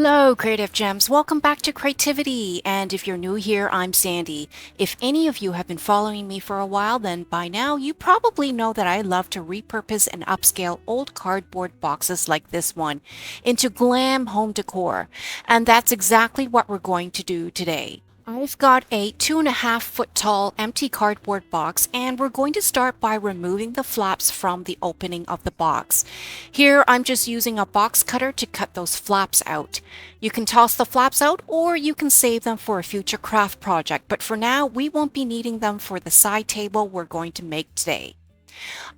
Hello, Creative Gems. Welcome back to Creativity. And if you're new here, I'm Sandy. If any of you have been following me for a while, then by now you probably know that I love to repurpose and upscale old cardboard boxes like this one into glam home decor. And that's exactly what we're going to do today. I've got a 2.5 foot tall empty cardboard box, and we're going to start by removing the flaps from the opening of the box. Here I'm just using a box cutter to cut those flaps out. You can toss the flaps out or you can save them for a future craft project, but for now we won't be needing them for the side table we're going to make today.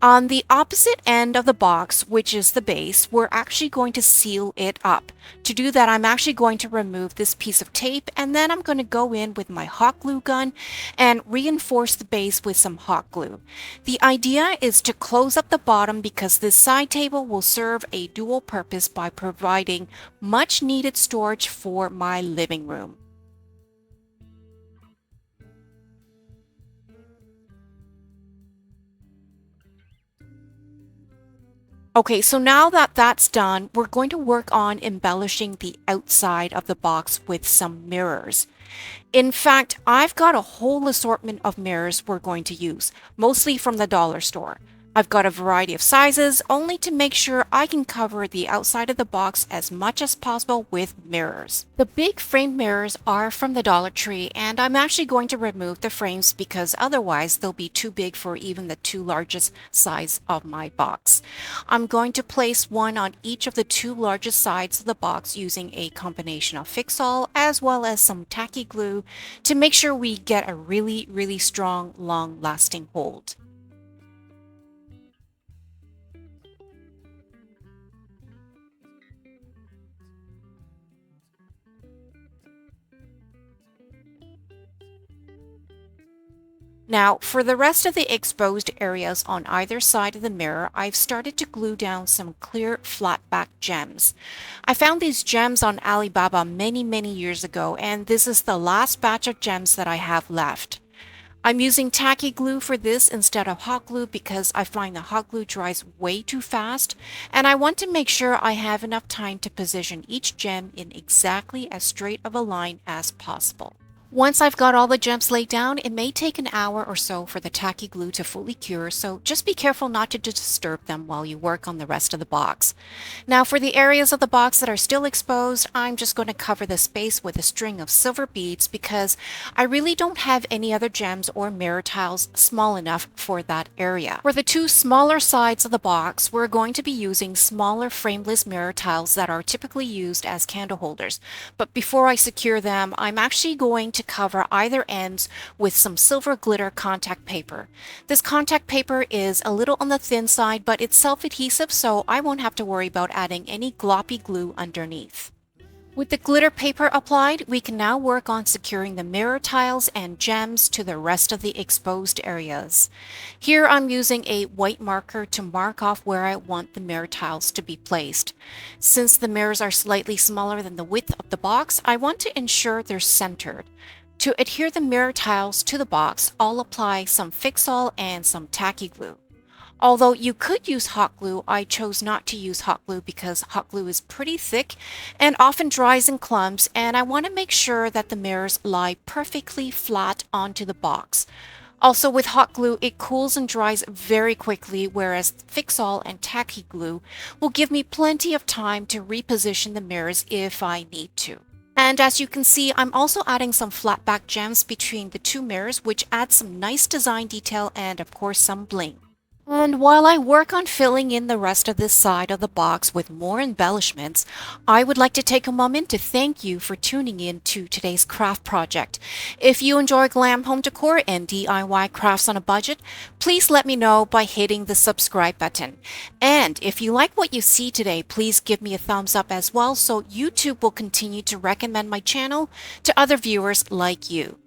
On the opposite end of the box, which is the base, we're actually going to seal it up. To do that, I'm actually going to remove this piece of tape, and then I'm going to go in with my hot glue gun and reinforce the base with some hot glue. The idea is to close up the bottom because this side table will serve a dual purpose by providing much needed storage for my living room. Okay, so now that that's done, we're going to work on embellishing the outside of the box with some mirrors. In fact, I've got a whole assortment of mirrors we're going to use, mostly from the dollar store. I've got a variety of sizes, only to make sure I can cover the outside of the box as much as possible with mirrors. The big frame mirrors are from the Dollar Tree, and I'm actually going to remove the frames because otherwise they'll be too big for even the two largest size of my box. I'm going to place one on each of the two largest sides of the box using a combination of Fix-All as well as some tacky glue to make sure we get a really strong, long-lasting hold. Now, for the rest of the exposed areas on either side of the mirror, I've started to glue down some clear flat back gems. I found these gems on Alibaba many years ago, and this is the last batch of gems that I have left. I'm using tacky glue for this instead of hot glue because I find the hot glue dries way too fast, and I want to make sure I have enough time to position each gem in exactly as straight of a line as possible. Once I've got all the gems laid down, it may take an hour or so for the tacky glue to fully cure, so just be careful not to disturb them while you work on the rest of the box. Now for the areas of the box that are still exposed, I'm just going to cover the space with a string of silver beads because I really don't have any other gems or mirror tiles small enough for that area. For the two smaller sides of the box, we're going to be using smaller frameless mirror tiles that are typically used as candle holders. But before I secure them, I'm actually going to cover either ends with some silver glitter contact paper. This contact paper is a little on the thin side, but it's self-adhesive, so I won't have to worry about adding any gloppy glue underneath. With the glitter paper applied, we can now work on securing the mirror tiles and gems to the rest of the exposed areas. Here I'm using a white marker to mark off where I want the mirror tiles to be placed. Since the mirrors are slightly smaller than the width of the box, I want to ensure they're centered. To adhere the mirror tiles to the box, I'll apply some Fix-All and some tacky glue. Although you could use hot glue, I chose not to use hot glue because hot glue is pretty thick and often dries in clumps, and I want to make sure that the mirrors lie perfectly flat onto the box. Also, with hot glue, it cools and dries very quickly, whereas Fix-All and tacky glue will give me plenty of time to reposition the mirrors if I need to. And as you can see, I'm also adding some flat back gems between the two mirrors, which adds some nice design detail and of course some bling. And while I work on filling in the rest of this side of the box with more embellishments, I would like to take a moment to thank you for tuning in to today's craft project. If you enjoy glam home decor and DIY crafts on a budget, please let me know by hitting the subscribe button. And if you like what you see today, please give me a thumbs up as well so YouTube will continue to recommend my channel to other viewers like you.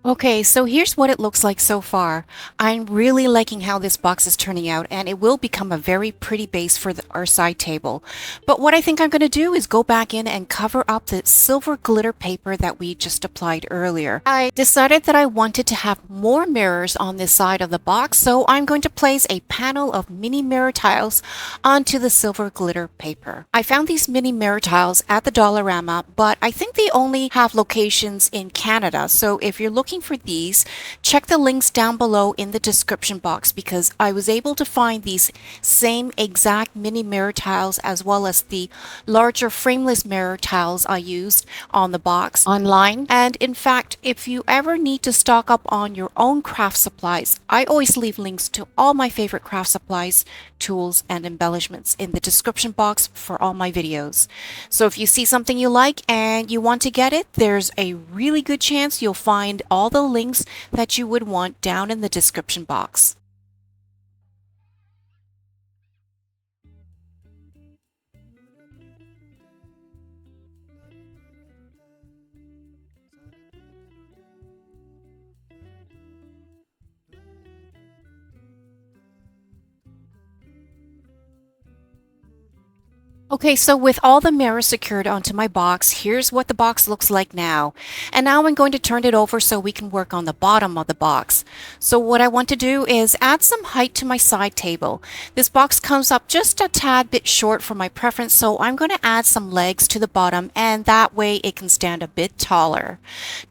Okay, so here's what it looks like so far. I'm really liking how this box is turning out, and it will become a very pretty base for our side table. But what I think I'm going to do is go back in and cover up the silver glitter paper that we just applied earlier. I decided that I wanted to have more mirrors on this side of the box, so I'm going to place a panel of mini mirror tiles onto the silver glitter paper. I found these mini mirror tiles at the Dollarama, but I think they only have locations in Canada, so if you're looking for these, check the links down below in the description box because I was able to find these same exact mini mirror tiles as well as the larger frameless mirror tiles I used on the box online. And in fact, if you ever need to stock up on your own craft supplies, I always leave links to all my favorite craft supplies, tools, and embellishments in the description box for all my videos. So if you see something you like and you want to get it, there's a really good chance you'll find all the links that you would want down in the description box. Okay, so with all the mirrors secured onto my box, here's what the box looks like now. And now I'm going to turn it over so we can work on the bottom of the box. So what I want to do is add some height to my side table. This box comes up just a tad bit short for my preference, so I'm going to add some legs to the bottom and that way it can stand a bit taller.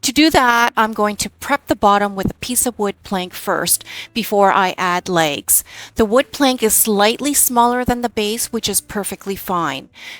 To do that, I'm going to prep the bottom with a piece of wood plank first before I add legs. The wood plank is slightly smaller than the base, which is perfectly fine.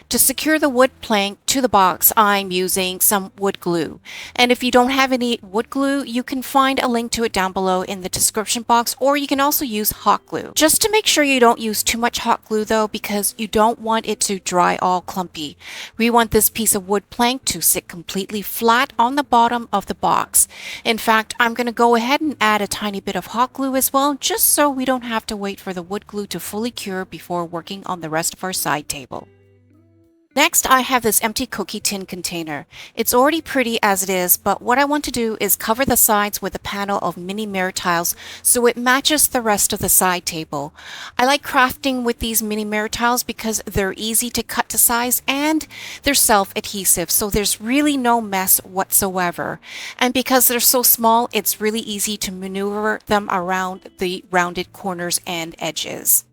To secure the wood plank to the box, I'm using some wood glue. And if you don't have any wood glue, you can find a link to it down below in the description box, or you can also use hot glue. Just to make sure you don't use too much hot glue though, because you don't want it to dry all clumpy. We want this piece of wood plank to sit completely flat on the bottom of the box. In fact, I'm going to go ahead and add a tiny bit of hot glue as well, just so we don't have to wait for the wood glue to fully cure before working on the rest of our side table. Next, I have this empty cookie tin container. It's already pretty as it is, but what I want to do is cover the sides with a panel of mini mirror tiles so it matches the rest of the side table. I like crafting with these mini mirror tiles because they're easy to cut to size and they're self-adhesive, so there's really no mess whatsoever. And because they're so small, it's really easy to maneuver them around the rounded corners and edges.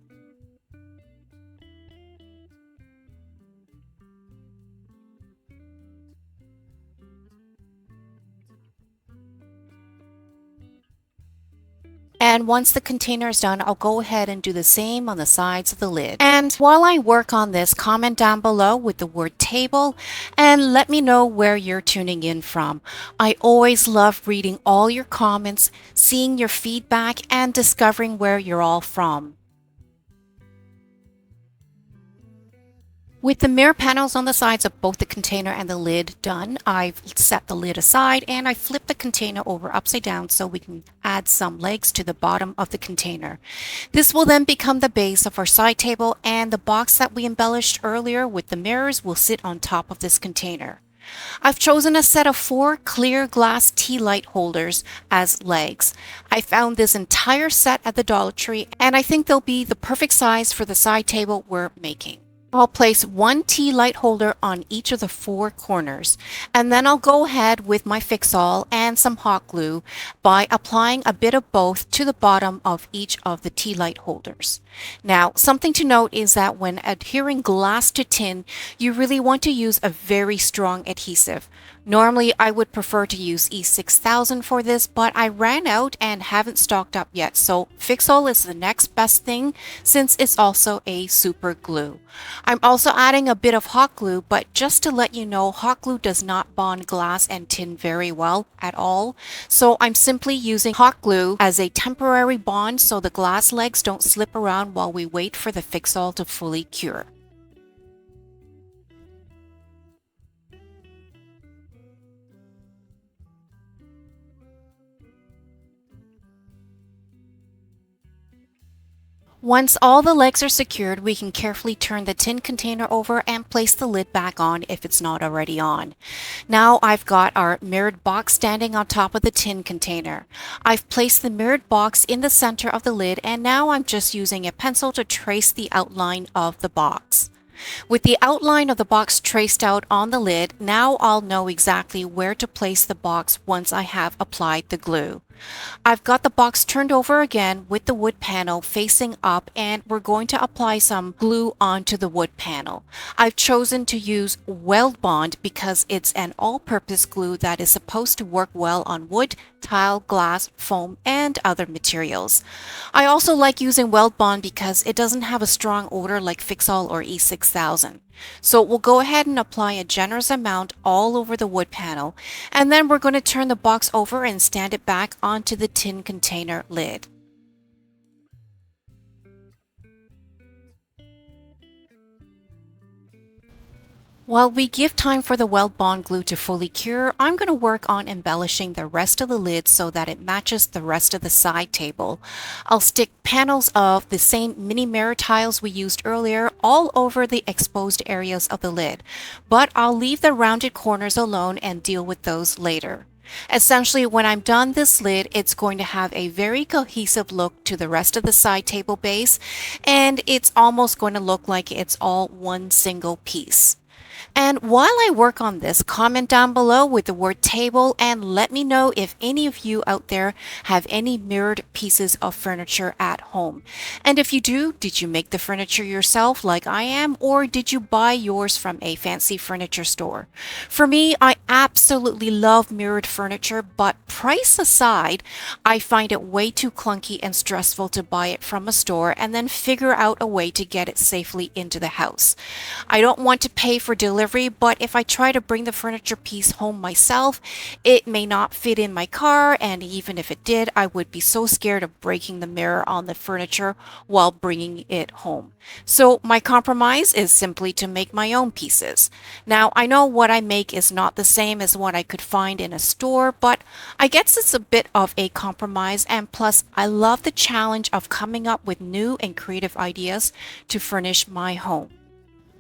And once the container is done, I'll go ahead and do the same on the sides of the lid. And while I work on this, comment down below with the word table and let me know where you're tuning in from. I always love reading all your comments, seeing your feedback, and discovering where you're all from. With the mirror panels on the sides of both the container and the lid done, I've set the lid aside and I flip the container over upside down so we can add some legs to the bottom of the container. This will then become the base of our side table, and the box that we embellished earlier with the mirrors will sit on top of this container. I've chosen a set of 4 clear glass tea light holders as legs. I found this entire set at the Dollar Tree and I think they'll be the perfect size for the side table we're making. I'll place 1 tea light holder on each of the 4 corners, and then I'll go ahead with my fix-all and some hot glue by applying a bit of both to the bottom of each of the tea light holders. Now, something to note is that when adhering glass to tin, you really want to use a very strong adhesive. Normally, I would prefer to use E6000 for this, but I ran out and haven't stocked up yet, so Fix-All is the next best thing since it's also a super glue. I'm also adding a bit of hot glue, but just to let you know, hot glue does not bond glass and tin very well at all, so I'm simply using hot glue as a temporary bond so the glass legs don't slip around while we wait for the Fix-All to fully cure. Once all the legs are secured, we can carefully turn the tin container over and place the lid back on if it's not already on. Now I've got our mirrored box standing on top of the tin container. I've placed the mirrored box in the center of the lid, and now I'm just using a pencil to trace the outline of the box. With the outline of the box traced out on the lid, now I'll know exactly where to place the box once I have applied the glue. I've got the box turned over again with the wood panel facing up, and we're going to apply some glue onto the wood panel. I've chosen to use Weld Bond because it's an all-purpose glue that is supposed to work well on wood, tile, glass, foam, and other materials. I also like using Weld Bond because it doesn't have a strong odor like Fix-All or E6000. So we'll go ahead and apply a generous amount all over the wood panel, and then we're going to turn the box over and stand it back onto the tin container lid. While we give time for the Weld Bond glue to fully cure, I'm going to work on embellishing the rest of the lid so that it matches the rest of the side table. I'll stick panels of the same mini mirror tiles we used earlier all over the exposed areas of the lid, but I'll leave the rounded corners alone and deal with those later. Essentially, when I'm done this lid, it's going to have a very cohesive look to the rest of the side table base, and it's almost going to look like it's all one single piece. And while I work on this, comment down below with the word table and let me know if any of you out there have any mirrored pieces of furniture at home. And if you do, did you make the furniture yourself like I am, or did you buy yours from a fancy furniture store? For me, I absolutely love mirrored furniture, but price aside, I find it way too clunky and stressful to buy it from a store and then figure out a way to get it safely into the house. I don't want to pay for delivery, but if I try to bring the furniture piece home myself, it may not fit in my car, and even if it did, I would be so scared of breaking the mirror on the furniture while bringing it home. So my compromise is simply to make my own pieces. Now, I know what I make is not the same as what I could find in a store, but I guess it's a bit of a compromise, and plus I love the challenge of coming up with new and creative ideas to furnish my home.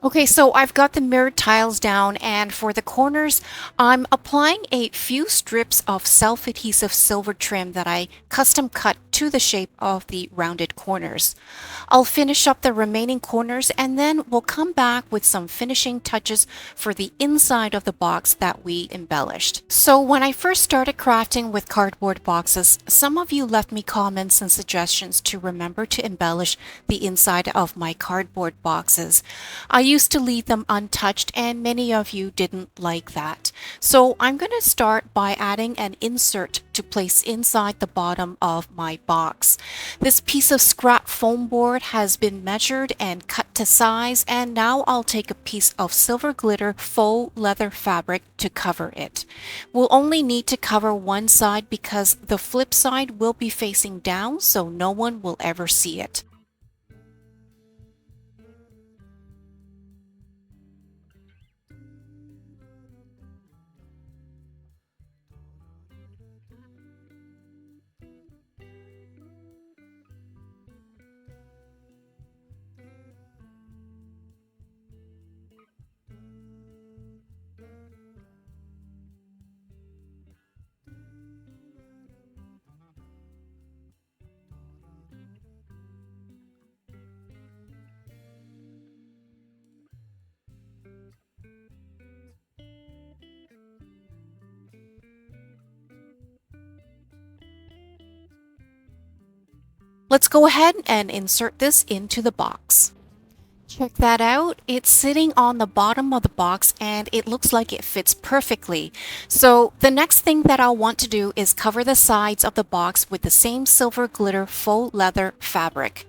Okay, so I've got the mirrored tiles down, and for the corners, I'm applying a few strips of self-adhesive silver trim that I custom cut to the shape of the rounded corners. I'll finish up the remaining corners, and then we'll come back with some finishing touches for the inside of the box that we embellished. So when I first started crafting with cardboard boxes, some of you left me comments and suggestions to remember to embellish the inside of my cardboard boxes. I used to leave them untouched, and many of you didn't like that. So I'm going to start by adding an insert to place inside the bottom of my box. This piece of scrap foam board has been measured and cut to size, and now I'll take a piece of silver glitter faux leather fabric to cover it. We'll only need to cover one side because the flip side will be facing down, so no one will ever see it. Let's go ahead and insert this into the box. Check that out. It's sitting on the bottom of the box and it looks like it fits perfectly. So the next thing that I'll want to do is cover the sides of the box with the same silver glitter faux leather fabric.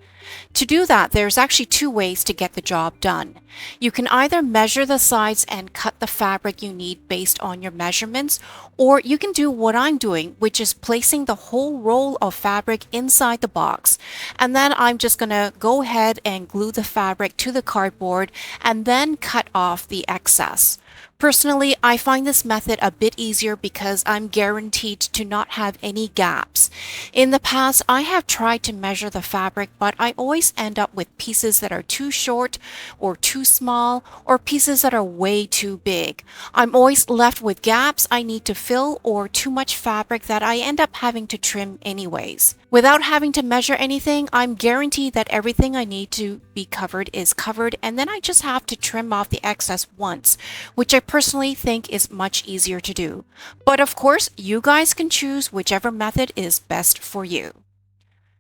To do that, there's actually two ways to get the job done. You can either measure the sides and cut the fabric you need based on your measurements, or you can do what I'm doing, which is placing the whole roll of fabric inside the box. And then I'm just going to go ahead and glue the fabric to the cardboard and then cut off the excess. Personally, I find this method a bit easier because I'm guaranteed to not have any gaps. In the past, I have tried to measure the fabric, but I always end up with pieces that are too short or too small or pieces that are way too big. I'm always left with gaps I need to fill or too much fabric that I end up having to trim anyways. Without having to measure anything, I'm guaranteed that everything I need to be covered is covered, and then I just have to trim off the excess once, which I personally think is much easier to do. But of course, you guys can choose whichever method is best for you.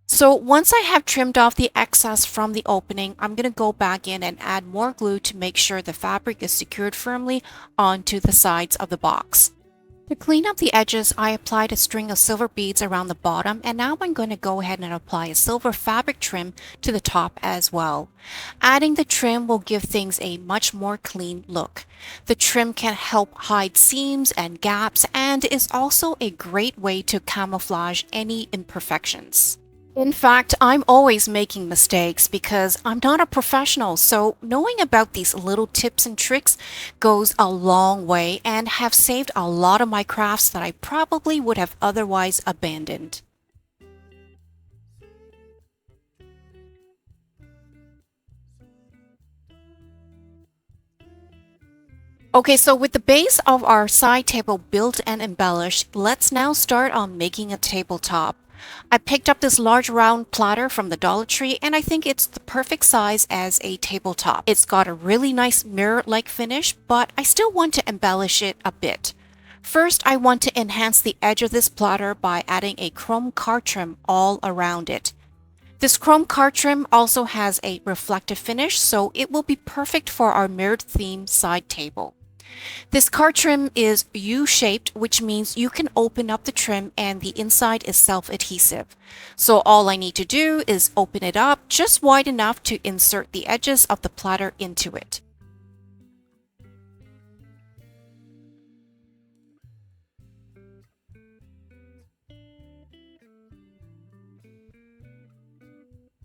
So once I have trimmed off the excess from the opening, I'm going to go back in and add more glue to make sure the fabric is secured firmly onto the sides of the box. To clean up the edges, I applied a string of silver beads around the bottom, and now I'm going to go ahead and apply a silver fabric trim to the top as well. Adding the trim will give things a much more clean look. The trim can help hide seams and gaps and is also a great way to camouflage any imperfections. In fact, I'm always making mistakes because I'm not a professional, so knowing about these little tips and tricks goes a long way and have saved a lot of my crafts that I probably would have otherwise abandoned. Okay, so with the base of our side table built and embellished, let's now start on making a tabletop. I picked up this large round platter from the Dollar Tree, and I think it's the perfect size as a tabletop. It's got a really nice mirror-like finish, but I still want to embellish it a bit. First, I want to enhance the edge of this platter by adding a chrome card trim all around it. This chrome card trim also has a reflective finish, so it will be perfect for our mirrored theme side table. This card trim is U-shaped, which means you can open up the trim and the inside is self-adhesive. So all I need to do is open it up just wide enough to insert the edges of the platter into it.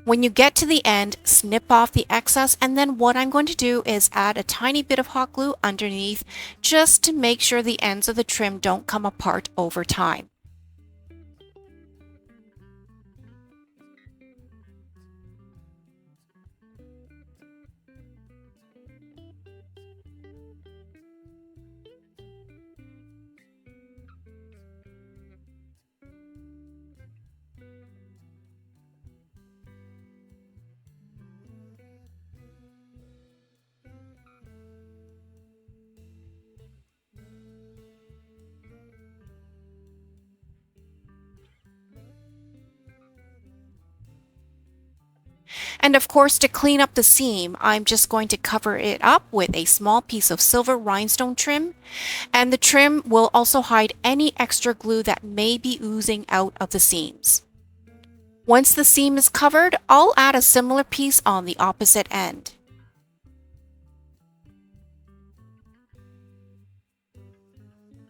When you get to the end, snip off the excess, and then what I'm going to do is add a tiny bit of hot glue underneath just to make sure the ends of the trim don't come apart over time. And of course, to clean up the seam, I'm just going to cover it up with a small piece of silver rhinestone trim. And the trim will also hide any extra glue that may be oozing out of the seams. Once the seam is covered, I'll add a similar piece on the opposite end.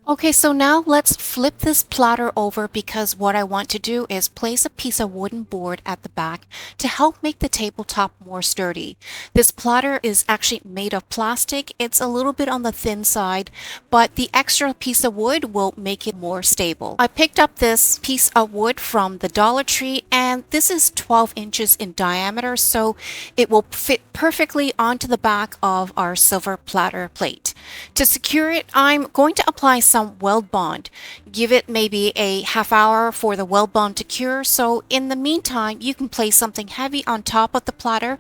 Okay, so now let's flip this platter over because what I want to do is place a piece of wooden board at the back to help make the tabletop more sturdy. This platter is actually made of plastic. It's a little bit on the thin side, but the extra piece of wood will make it more stable. I picked up this piece of wood from the Dollar Tree, and this is 12 inches in diameter, so it will fit perfectly onto the back of our silver platter plate. To secure it, I'm going to apply some weld bond. Give it maybe a half hour for the weld bond to cure, so in the meantime you can place something heavy on top of the platter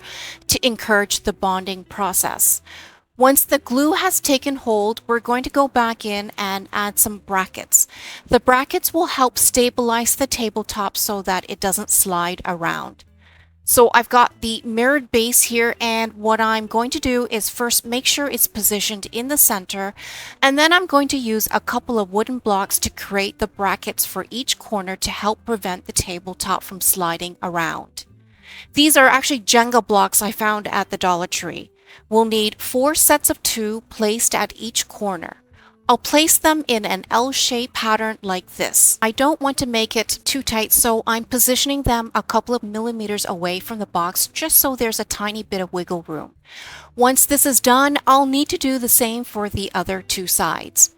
to encourage the bonding process. Once the glue has taken hold, we're going to go back in and add some brackets. The brackets will help stabilize the tabletop so that it doesn't slide around. So I've got the mirrored base here, and what I'm going to do is first make sure it's positioned in the center, and then I'm going to use a couple of wooden blocks to create the brackets for each corner to help prevent the tabletop from sliding around. These are actually Jenga blocks I found at the Dollar Tree. We'll need 4 sets of 2 placed at each corner. I'll place them in an L-shaped pattern like this. I don't want to make it too tight, so I'm positioning them a couple of millimeters away from the box just so there's a tiny bit of wiggle room. Once this is done, I'll need to do the same for the other two sides.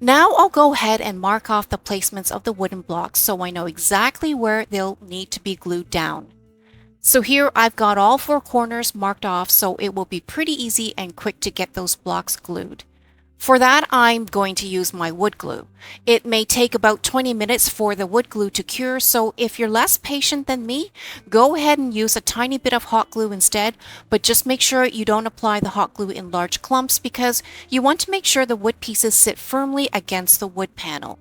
Now I'll go ahead and mark off the placements of the wooden blocks so I know exactly where they'll need to be glued down. So here I've got all four corners marked off, so it will be pretty easy and quick to get those blocks glued. For that, I'm going to use my wood glue. It may take about 20 minutes for the wood glue to cure, so if you're less patient than me, go ahead and use a tiny bit of hot glue instead, but just make sure you don't apply the hot glue in large clumps because you want to make sure the wood pieces sit firmly against the wood panel.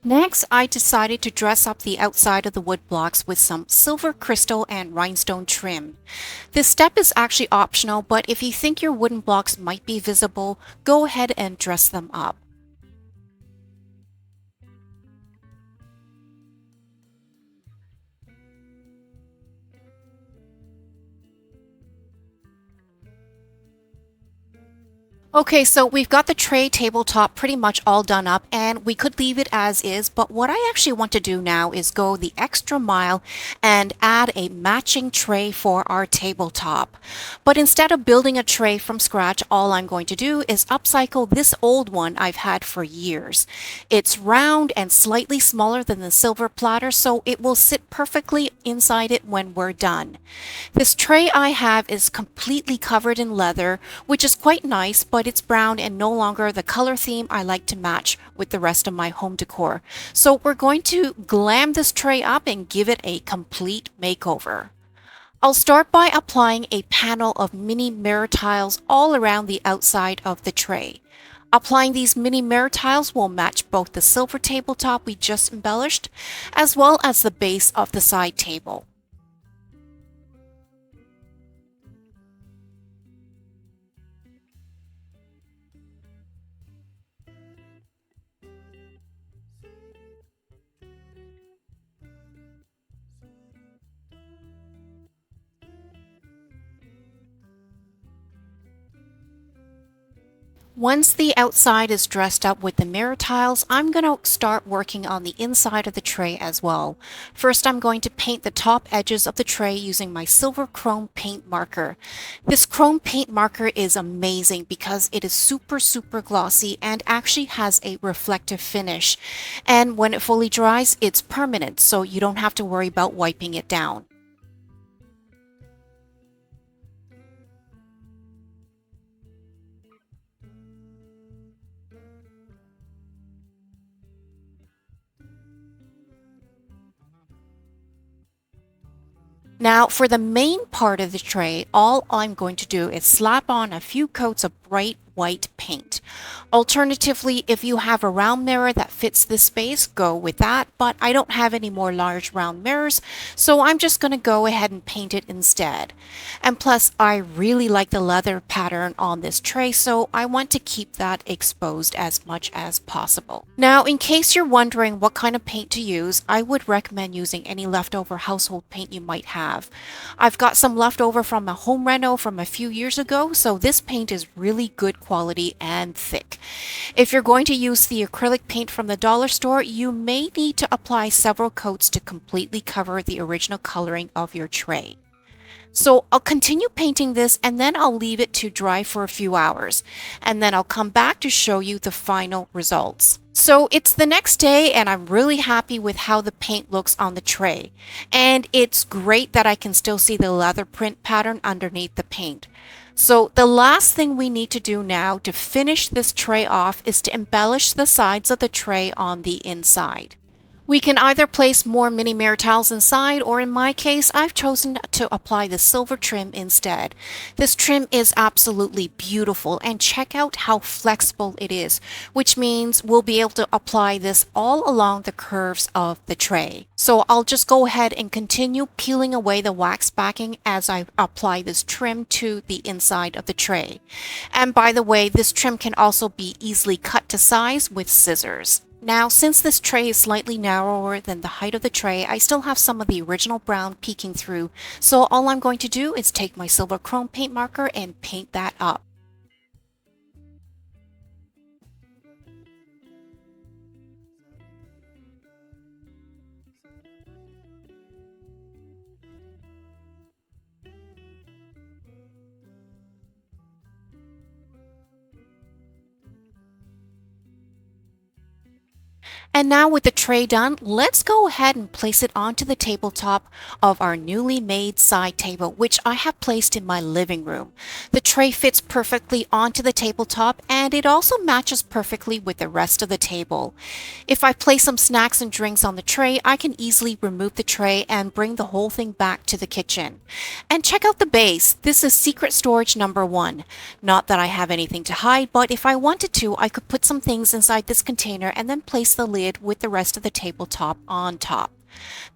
Next, I decided to dress up the outside of the wood blocks with some silver crystal and rhinestone trim. This step is actually optional, but if you think your wooden blocks might be visible, go ahead and dress them up. Okay, so we've got the tray tabletop pretty much all done up and we could leave it as is, but what I actually want to do now is go the extra mile and add a matching tray for our tabletop. But instead of building a tray from scratch, all I'm going to do is upcycle this old one I've had for years. It's round and slightly smaller than the silver platter, so it will sit perfectly inside it when we're done. This tray I have is completely covered in leather, which is quite nice, but it's brown and no longer the color theme I like to match with the rest of my home decor. So we're going to glam this tray up and give it a complete makeover. I'll start by applying a panel of mini mirror tiles all around the outside of the tray. Applying these mini mirror tiles will match both the silver tabletop we just embellished, as well as the base of the side table. Once the outside is dressed up with the mirror tiles, I'm going to start working on the inside of the tray as well. First, I'm going to paint the top edges of the tray using my silver chrome paint marker. This chrome paint marker is amazing because it is super glossy and actually has a reflective finish. And when it fully dries, it's permanent, so you don't have to worry about wiping it down. Now for the main part of the tray, all I'm going to do is slap on a few coats of bright white paint. Alternatively, if you have a round mirror that fits this space, go with that, but I don't have any more large round mirrors, so I'm just going to go ahead and paint it instead. And plus, I really like the leather pattern on this tray, so I want to keep that exposed as much as possible. Now, in case you're wondering what kind of paint to use, I would recommend using any leftover household paint you might have. I've got some leftover from a home reno from a few years ago, so this paint is really good quality and thick. If you're going to use the acrylic paint from the dollar store, you may need to apply several coats to completely cover the original coloring of your tray. So I'll continue painting this and then I'll leave it to dry for a few hours. And then I'll come back to show you the final results. So it's the next day and I'm really happy with how the paint looks on the tray. And it's great that I can still see the leather print pattern underneath the paint. So the last thing we need to do now to finish this tray off is to embellish the sides of the tray on the inside. We can either place more mini mirror tiles inside, or in my case, I've chosen to apply the silver trim instead. This trim is absolutely beautiful, and check out how flexible it is, which means we'll be able to apply this all along the curves of the tray. So I'll just go ahead and continue peeling away the wax backing as I apply this trim to the inside of the tray. And by the way, this trim can also be easily cut to size with scissors. Now, since this tray is slightly narrower than the height of the tray, I still have some of the original brown peeking through. So all I'm going to do is take my silver chrome paint marker and paint that up. And now with the tray done, let's go ahead and place it onto the tabletop of our newly made side table, which I have placed in my living room. The tray fits perfectly onto the tabletop, and it also matches perfectly with the rest of the table. If I place some snacks and drinks on the tray, I can easily remove the tray and bring the whole thing back to the kitchen. And check out the base. This is secret storage number 1. Not that I have anything to hide, but if I wanted to, I could put some things inside this container and then place the lid with the rest of the tabletop on top.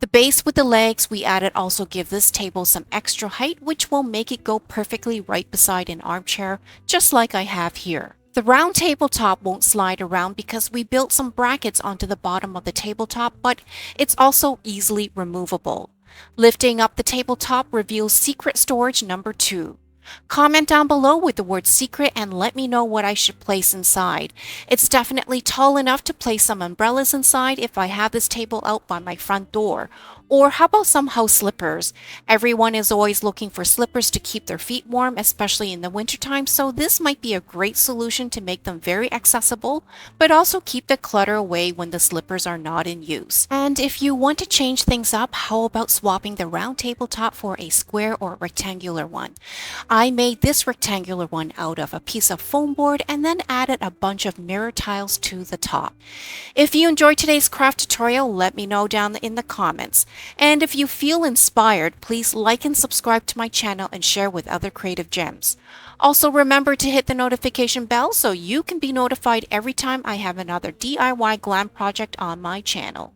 The base with the legs we added also give this table some extra height, which will make it go perfectly right beside an armchair, just like I have here. The round tabletop won't slide around because we built some brackets onto the bottom of the tabletop, but it's also easily removable. Lifting up the tabletop reveals secret storage number 2. Comment down below with the word secret and let me know what I should place inside. It's definitely tall enough to place some umbrellas inside if I have this table out by my front door. Or how about some house slippers? Everyone is always looking for slippers to keep their feet warm, especially in the wintertime, so this might be a great solution to make them very accessible, but also keep the clutter away when the slippers are not in use. And if you want to change things up, how about swapping the round tabletop for a square or rectangular one? I made this rectangular one out of a piece of foam board and then added a bunch of mirror tiles to the top. If you enjoyed today's craft tutorial, let me know down in the comments. And if you feel inspired, please like and subscribe to my channel and share with other creative gems. Also remember to hit the notification bell so you can be notified every time I have another DIY glam project on my channel.